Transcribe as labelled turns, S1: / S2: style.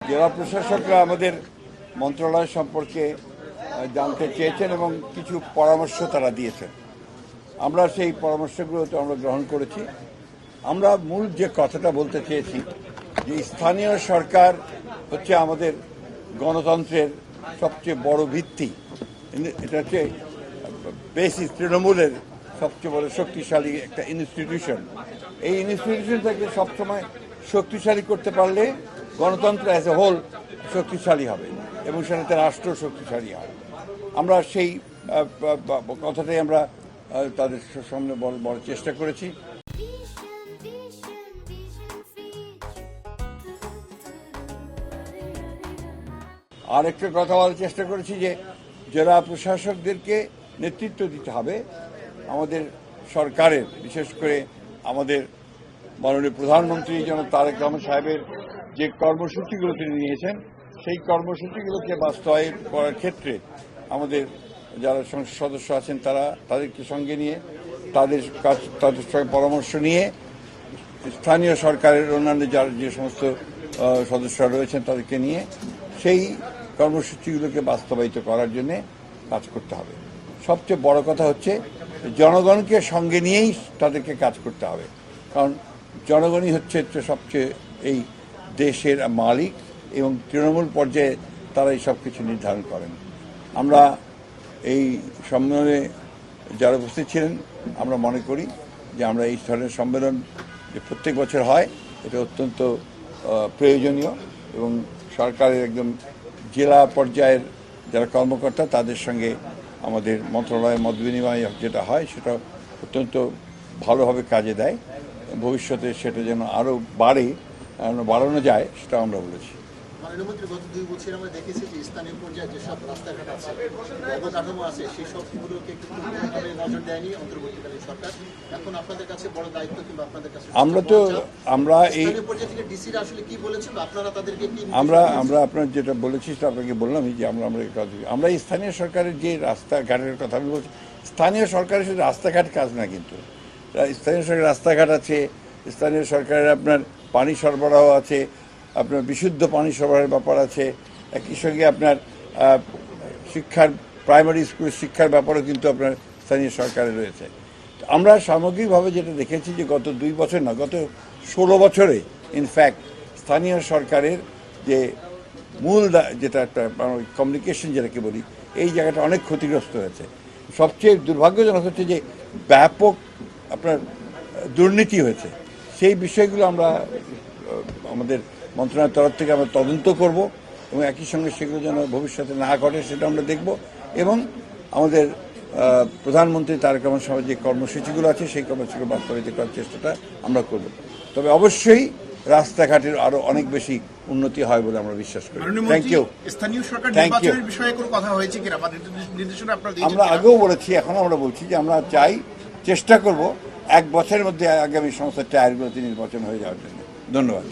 S1: জেলা প্রশাসকরা আমাদের মন্ত্রণালয় সম্পর্কে জানতে চেয়েছেন এবং কিছু পরামর্শ তারা দিয়েছেন। আমরা সেই পরামর্শগুলো তো আমরা গ্রহণ করেছি। আমরা মূল যে কথাটা বলতে চেয়েছি যে স্থানীয় সরকার হচ্ছে আমাদের গণতন্ত্রের সবচেয়ে বড় ভিত্তি। এটা হচ্ছে বেসিস, তৃণমূলের সবচেয়ে বড় শক্তিশালী একটা ইনস্টিটিউশন। এই ইনস্টিটিউশনটাকে সবসময় শক্তিশালী করতে পারলে গণতন্ত্র অ্যাজ এ হোল শক্তিশালী হবে এবং সেটাতে রাষ্ট্র শক্তিশালী হবে। আমরা সেই কথাটাই আমরা তাদের সামনে বলার চেষ্টা করেছি। আর একটা কথা বলার চেষ্টা করেছি যে জেলা প্রশাসকদেরকে নেতৃত্ব দিতে হবে আমাদের সরকারের, বিশেষ করে আমাদের মাননীয় প্রধানমন্ত্রী জনাব তারেক রহমান সাহেবের যে কর্মসূচিগুলো তিনি নিয়েছেন সেই কর্মসূচিগুলোকে বাস্তবায়ন করার ক্ষেত্রে আমাদের যারা সংসদ সদস্য আছেন তাদেরকে সঙ্গে নিয়ে তাদের সঙ্গে পরামর্শ নিয়ে স্থানীয় সরকারের অন্যান্য যারা যে সমস্ত সদস্যরা রয়েছেন তাদেরকে নিয়ে সেই কর্মসূচিগুলোকে বাস্তবায়িত করার জন্য কাজ করতে হবে। সবচেয়ে বড় কথা হচ্ছে জনগণকে সঙ্গে নিয়েই তাদেরকে কাজ করতে হবে, কারণ জনগণই হচ্ছে সবচেয়ে এই দেশের মালিক এবং তৃণমূল পর্যায়ে তারা এই সব কিছু নির্ধারণ করেন। আমরা এই সম্মেলনে যারা উপস্থিত ছিলেন আমরা মনে করি যে আমরা এই ধরনের সম্মেলন যে প্রত্যেক বছর হয় এটা অত্যন্ত প্রয়োজনীয় এবং সরকারের একদম জেলা পর্যায়ের যারা কর্মকর্তা তাদের সঙ্গে আমাদের মন্ত্রণালয়ের মত বিনিময় যেটা হয় সেটা অত্যন্ত ভালোভাবে কাজে দেয়। ভবিষ্যতে সেটা যেন আরও বাড়ানো যায় সেটা আমরা বলেছি।
S2: মাননীয় গত 2 বছর আমরা দেখেছি যে স্থানীয় পর্যায়ে যেসব রাস্তাঘাট আছে, অবকাঠামো আছে, সেই সবগুলোকে কিন্তু নজর দেয়নি অন্তর্বর্তীকালীন সরকার। এখন আপনাদের কাছে বড় দায়িত্ব, কিংবা আপনাদের কাছে
S1: আমরা এই
S2: পর্যায়ে থেকে ডিসিরা আসলে কি বলেছেন বা আপনারা তাদেরকে কি
S1: আমরা আপনার যেটা বলেছি সেটা আপনাকে বললামই যে আমরা স্থানীয় সরকারের যে রাস্তাঘাটের কথা আমি বলছি। স্থানীয় সরকারের শুধু রাস্তাঘাট কাজ না, কিন্তু স্থানীয় সরকারের রাস্তাঘাট আছে, স্থানীয় সরকারের আপনার পানি সরবরাহ আছে, আপনার বিশুদ্ধ পানি সরবরাহের ব্যাপার আছে, একই সঙ্গে আপনার শিক্ষার প্রাইমারি স্কুলের শিক্ষার ব্যাপারও কিন্তু আপনার স্থানীয় সরকারে রয়েছে। আমরা সামগ্রিকভাবে যেটা দেখেছি যে গত 2 বছর না, গত 16 বছরে ইনফ্যাক্ট স্থানীয় সরকারের যে মূল যেটা একটা কমিউনিকেশন যেটাকে বলি, এই জায়গাটা অনেক ক্ষতিগ্রস্ত হয়েছে। সবচেয়ে দুর্ভাগ্যজনক হচ্ছে যে ব্যাপক আপনার দুর্নীতি হয়েছে। সেই বিষয়গুলো আমরা আমাদের মন্ত্রণালয়ের তরফ থেকে আমরা তদন্ত করব এবং একই সঙ্গে সেগুলো যেন ভবিষ্যতে না ঘটে সেটা আমরা দেখব এবং আমাদের প্রধানমন্ত্রী তারেক রহমান সাহেবের যে কর্মসূচিগুলো আছে সেই কর্মসূচিগুলো বাস্তবায়িত করার চেষ্টাটা আমরা করব। তবে অবশ্যই রাস্তাঘাটের আরো অনেক বেশি উন্নতি হয় বলে আমরা বিশ্বাস করি। Thank you.
S3: স্থানীয় সরকার নির্বাচনের বিষয়ে কোনো কথা হয়েছে কিনা বা নির্দেশনা আপনারা দিয়েছেন?
S1: আমরা আগেও বলেছি, এখন আমরা বলছি যে আমরা চেষ্টা করব 1 বছরের মধ্যে আগামী সংস্থার 4 নির্বাচন হয়ে যাওয়ার জন্য। ধন্যবাদ।